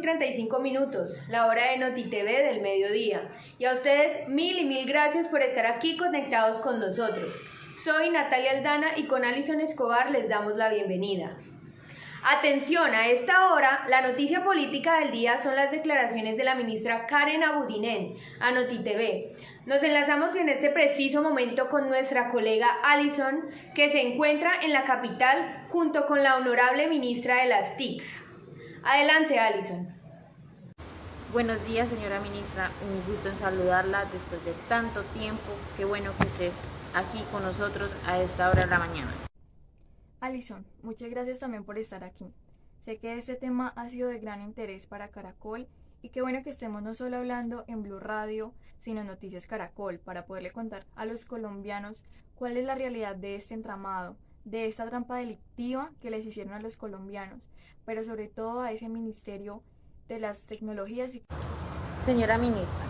22:35, la hora de NotiTV del mediodía. Y a ustedes mil gracias por estar aquí conectados con nosotros. Soy Natalia Aldana y con Alison Escobar les damos la bienvenida. Atención, a esta hora, la noticia política del día son las declaraciones de la ministra Karen Abudinen a NotiTV. Nos enlazamos en este preciso momento con nuestra colega Alison, que se encuentra en la capital junto con la honorable ministra de las TICs. Adelante, Alison. Buenos días, señora ministra. Un gusto en saludarla después de tanto tiempo. Qué bueno que estés aquí con nosotros a esta hora de la mañana. Alison, muchas gracias también por estar aquí. Sé que este tema ha sido de gran interés para Caracol y qué bueno que estemos no solo hablando en Blue Radio, sino en Noticias Caracol, para poderle contar a los colombianos cuál es la realidad de este entramado, de esta trampa delictiva que les hicieron a los colombianos, pero sobre todo a ese Ministerio de las Tecnologías. Señora ministra,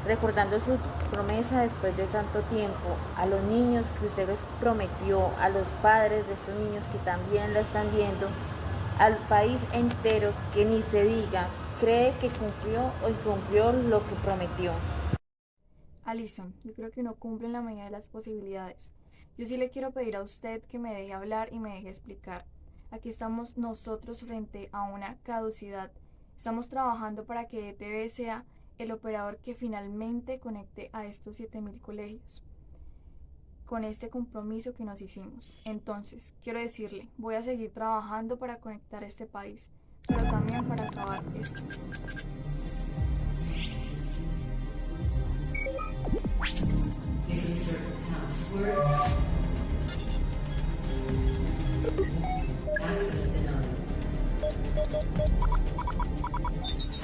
recordando su promesa después de tanto tiempo, a los niños que usted les prometió, a los padres de estos niños que también la están viendo, al país entero que ni se diga, ¿cree que cumplió o incumplió lo que prometió? Alison, yo creo que no cumple en la medida de las posibilidades. Yo sí le quiero pedir a usted que me deje hablar y me deje explicar. Aquí estamos nosotros frente a una caducidad. Estamos trabajando para que ETV sea el operador que finalmente conecte a estos 7.000 colegios con este compromiso que nos hicimos. Entonces, quiero decirle, voy a seguir trabajando para conectar este país, pero también para acabar esto. Access denied.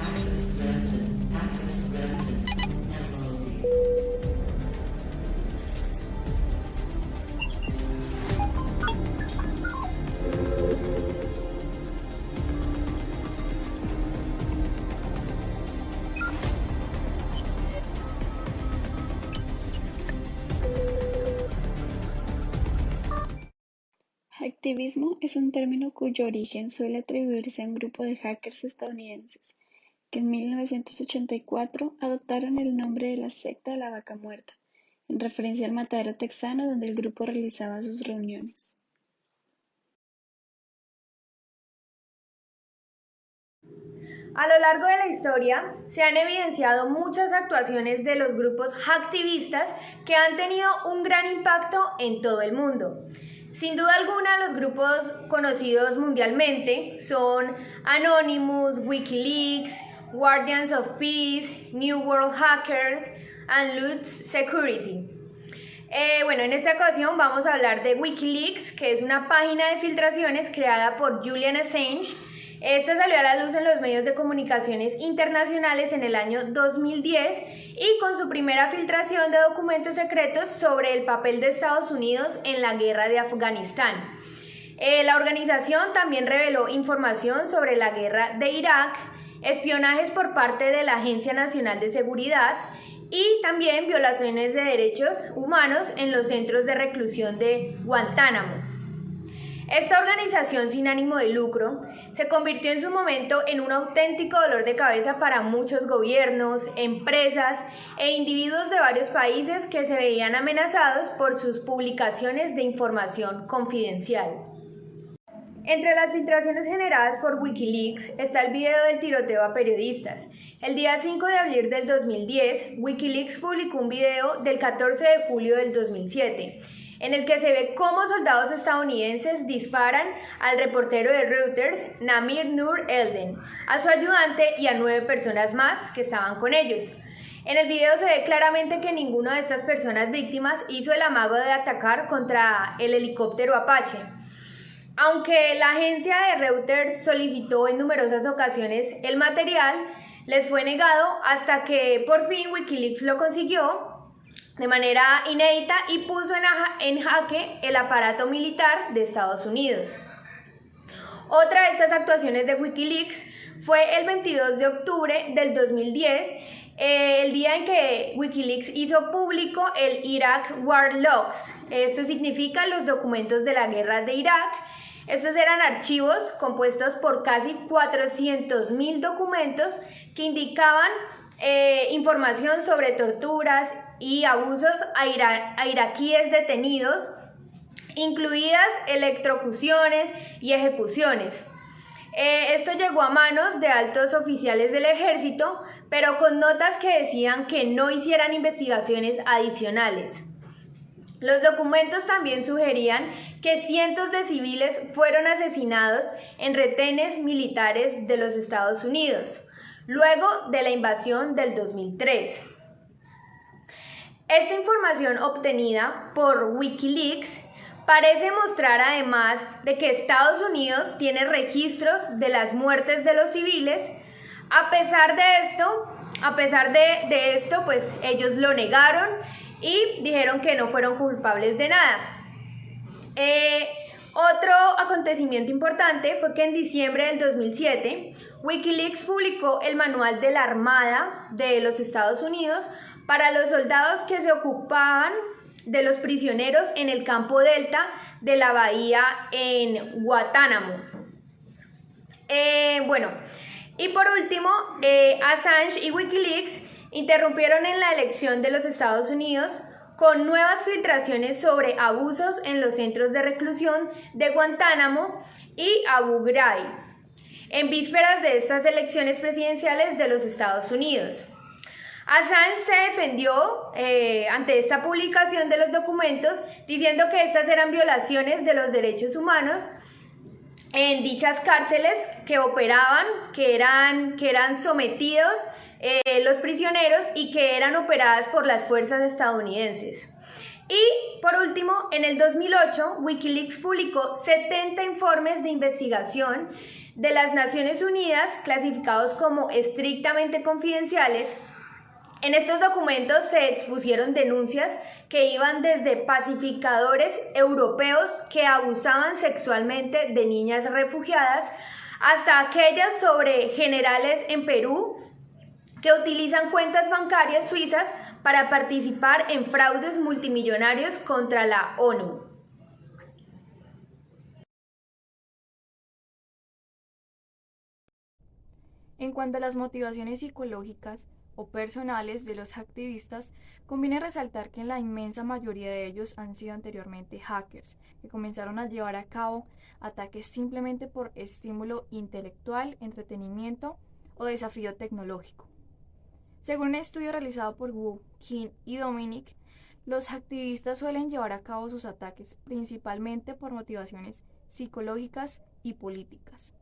Access granted. Access granted. Temporarily. Hacktivismo es un término cuyo origen suele atribuirse a un grupo de hackers estadounidenses que en 1984 adoptaron el nombre de la secta de la vaca muerta, en referencia al matadero texano donde el grupo realizaba sus reuniones. A lo largo de la historia se han evidenciado muchas actuaciones de los grupos hacktivistas que han tenido un gran impacto en todo el mundo. Sin duda alguna, los grupos conocidos mundialmente son Anonymous, WikiLeaks, Guardians of Peace, New World Hackers and Lutz Security. En esta ocasión vamos a hablar de WikiLeaks, que es una página de filtraciones creada por Julian Assange. Esta salió a la luz en los medios de comunicaciones internacionales en el año 2010 y con su primera filtración de documentos secretos sobre el papel de Estados Unidos en la guerra de Afganistán. La organización también reveló información sobre la guerra de Irak, espionajes por parte de la Agencia Nacional de Seguridad y también violaciones de derechos humanos en los centros de reclusión de Guantánamo. Esta organización sin ánimo de lucro se convirtió en su momento en un auténtico dolor de cabeza para muchos gobiernos, empresas e individuos de varios países que se veían amenazados por sus publicaciones de información confidencial. Entre las filtraciones generadas por WikiLeaks está el video del tiroteo a periodistas. El día 5 de abril del 2010, WikiLeaks publicó un video del 14 de julio del 2007, en el que se ve cómo soldados estadounidenses disparan al reportero de Reuters, Namir Nur Elden, a su ayudante y a 9 personas más que estaban con ellos. En el video se ve claramente que ninguna de estas personas víctimas hizo el amago de atacar contra el helicóptero Apache. Aunque la agencia de Reuters solicitó en numerosas ocasiones el material, les fue negado hasta que por fin WikiLeaks lo consiguió de manera inédita y puso en jaque el aparato militar de Estados Unidos. Otra de estas actuaciones de WikiLeaks fue el 22 de octubre del 2010, el día en que WikiLeaks hizo público el Iraq War Logs. Esto significa los documentos de la guerra de Irak, Estos eran archivos compuestos por casi 400.000 documentos que indicaban información sobre torturas y abusos a iraquíes detenidos, incluidas electrocuciones y ejecuciones. Esto llegó a manos de altos oficiales del ejército, pero con notas que decían que no hicieran investigaciones adicionales. Los documentos también sugerían que cientos de civiles fueron asesinados en retenes militares de los Estados Unidos, luego de la invasión del 2003. Esta información obtenida por Wikileaks parece mostrar además de que Estados Unidos tiene registros de las muertes de los civiles. A pesar de esto, pues ellos lo negaron y dijeron que no fueron culpables de nada. Otro acontecimiento importante fue que en diciembre del 2007, Wikileaks publicó el manual de la Armada de los Estados Unidos para los soldados que se ocupaban de los prisioneros en el campo Delta de la bahía en Guantánamo. Y por último, Assange y Wikileaks interrumpieron en la elección de los Estados Unidos con nuevas filtraciones sobre abusos en los centros de reclusión de Guantánamo y Abu Ghraib, en vísperas de estas elecciones presidenciales de los Estados Unidos. Assange se defendió ante esta publicación de los documentos diciendo que estas eran violaciones de los derechos humanos en dichas cárceles que operaban, que eran sometidos los prisioneros y que eran operadas por las fuerzas estadounidenses. Y por último, en el 2008, Wikileaks publicó 70 informes de investigación de las Naciones Unidas clasificados como estrictamente confidenciales. En estos documentos se expusieron denuncias que iban desde pacificadores europeos que abusaban sexualmente de niñas refugiadas hasta aquellas sobre generales en Perú que utilizan cuentas bancarias suizas para participar en fraudes multimillonarios contra la ONU. En cuanto a las motivaciones psicológicas o personales de los activistas, conviene resaltar que la inmensa mayoría de ellos han sido anteriormente hackers, que comenzaron a llevar a cabo ataques simplemente por estímulo intelectual, entretenimiento o desafío tecnológico. Según un estudio realizado por Wu, Kim y Dominic, los activistas suelen llevar a cabo sus ataques principalmente por motivaciones psicológicas y políticas.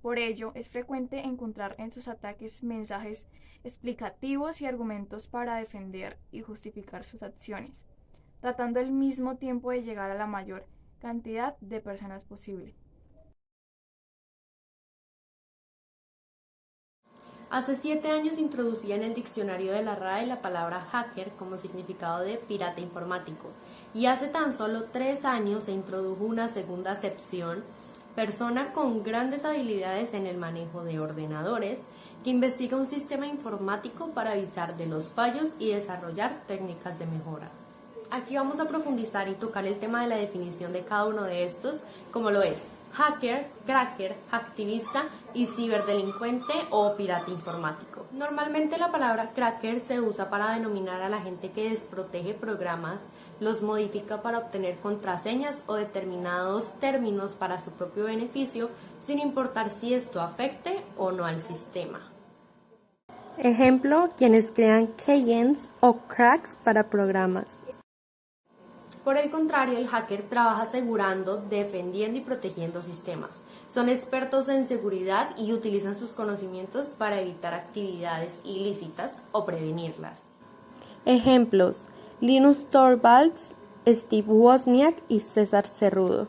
Por ello, es frecuente encontrar en sus ataques mensajes explicativos y argumentos para defender y justificar sus acciones, tratando al mismo tiempo de llegar a la mayor cantidad de personas posible. Hace 7 años introducía en el diccionario de la RAE la palabra hacker como significado de pirata informático, y hace tan solo 3 años se introdujo una segunda acepción, persona con grandes habilidades en el manejo de ordenadores, que investiga un sistema informático para avisar de los fallos y desarrollar técnicas de mejora. Aquí vamos a profundizar y tocar el tema de la definición de cada uno de estos, como lo es hacker, cracker, hacktivista y ciberdelincuente o pirata informático. Normalmente la palabra cracker se usa para denominar a la gente que desprotege programas, los modifica para obtener contraseñas o determinados términos para su propio beneficio, sin importar si esto afecte o no al sistema. Ejemplo, quienes crean keygens o cracks para programas. Por el contrario, el hacker trabaja asegurando, defendiendo y protegiendo sistemas. Son expertos en seguridad y utilizan sus conocimientos para evitar actividades ilícitas o prevenirlas. Ejemplos: Linus Torvalds, Steve Wozniak y César Cerrudo.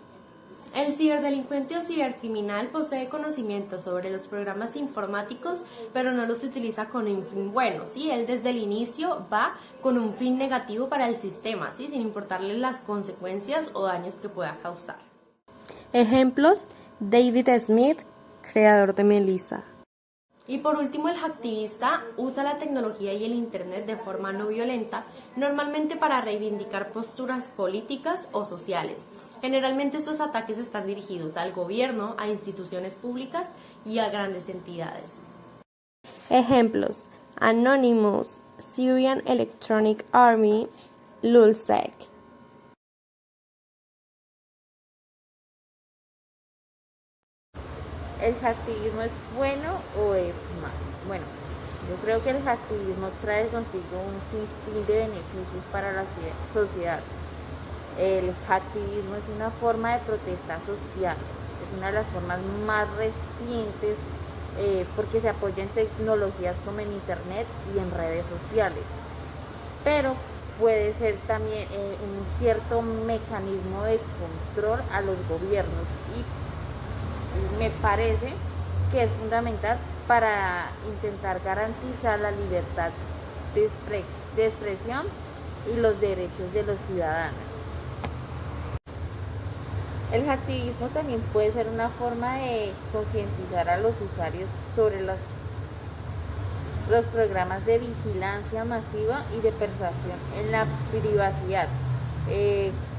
El ciberdelincuente o cibercriminal posee conocimientos sobre los programas informáticos, pero no los utiliza con un fin bueno, ¿sí? Él desde el inicio va con un fin negativo para el sistema, ¿sí? Sin importarle las consecuencias o daños que pueda causar. Ejemplos: David Smith, creador de Melissa. Y por último, el hacktivista usa la tecnología y el internet de forma no violenta, normalmente para reivindicar posturas políticas o sociales. Generalmente estos ataques están dirigidos al gobierno, a instituciones públicas y a grandes entidades. Ejemplos: Anonymous, Syrian Electronic Army, Lulzsec. ¿El hacktivismo es bueno o es malo? Bueno, yo creo que el hacktivismo trae consigo un sinfín de beneficios para la sociedad. El hacktivismo es una forma de protesta social, es una de las formas más recientes porque se apoya en tecnologías como en internet y en redes sociales, pero puede ser también un cierto mecanismo de control a los gobiernos y me parece que es fundamental para intentar garantizar la libertad de expresión y los derechos de los ciudadanos. El hacktivismo también puede ser una forma de concientizar a los usuarios sobre los programas de vigilancia masiva y de persuasión en la privacidad.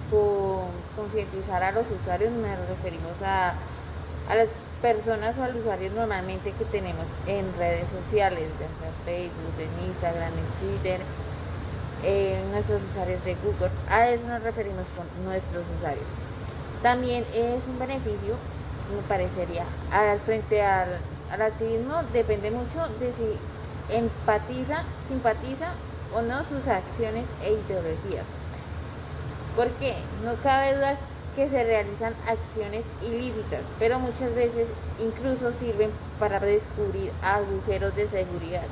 Con concientizar a los usuarios nos referimos a las personas o a los usuarios normalmente que tenemos en redes sociales, ya sea Facebook, en Instagram, en Twitter, nuestros usuarios de Google. A eso nos referimos con nuestros usuarios. También es un beneficio, me parecería, frente al activismo, depende mucho de si simpatiza o no sus acciones e ideologías. Porque no cabe duda que se realizan acciones ilícitas, pero muchas veces incluso sirven para descubrir agujeros de seguridad.